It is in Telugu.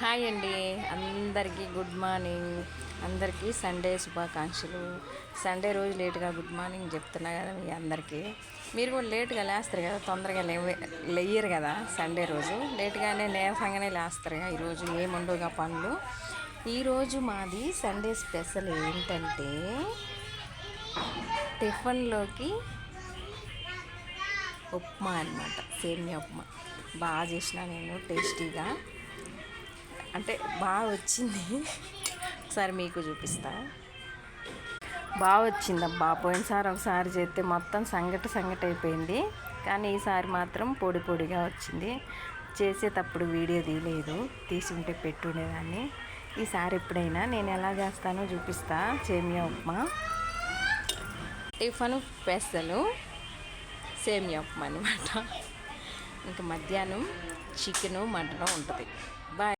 హాయ్ అండి, అందరికీ గుడ్ మార్నింగ్. అందరికీ సండే శుభాకాంక్షలు. సండే రోజు లేటుగా గుడ్ మార్నింగ్ చెప్తున్నా కదా మీ అందరికీ. మీరు కూడా లేటుగా లేస్తారు కదా, తొందరగా లేయరు కదా. సండే రోజు లేటుగానే నీరసంగానే లేస్తారు కదా. ఈరోజు ఏముండవుగా పనులు. ఈరోజు మాది సండే స్పెషల్ ఏంటంటే టిఫిన్లోకి ఉప్మా అనమాట. సేమియా ఉప్మా బాగా చేసిన నేను, టేస్టీగా, అంటే బాగా వచ్చింది. ఒకసారి మీకు చూపిస్తా. బాగా వచ్చిందబ్బా. పోయినసారి ఒకసారి చేస్తే మొత్తం సంగటి అయిపోయింది, కానీ ఈసారి మాత్రం పొడి పొడిగా వచ్చింది. చేసేటప్పుడు వీడియో తీయలేదు, తీసి ఉంటే పెట్టుండేదాన్ని. ఈసారి ఎప్పుడైనా నేను ఎలా చేస్తానో చూపిస్తా. సేమియా ఉప్మా టిఫిన్ స్పెషల్ సేమియా ఉప్మా అనమాట. ఇంకా మధ్యాహ్నం చికెను మటను ఉంటుంది. బాయ్.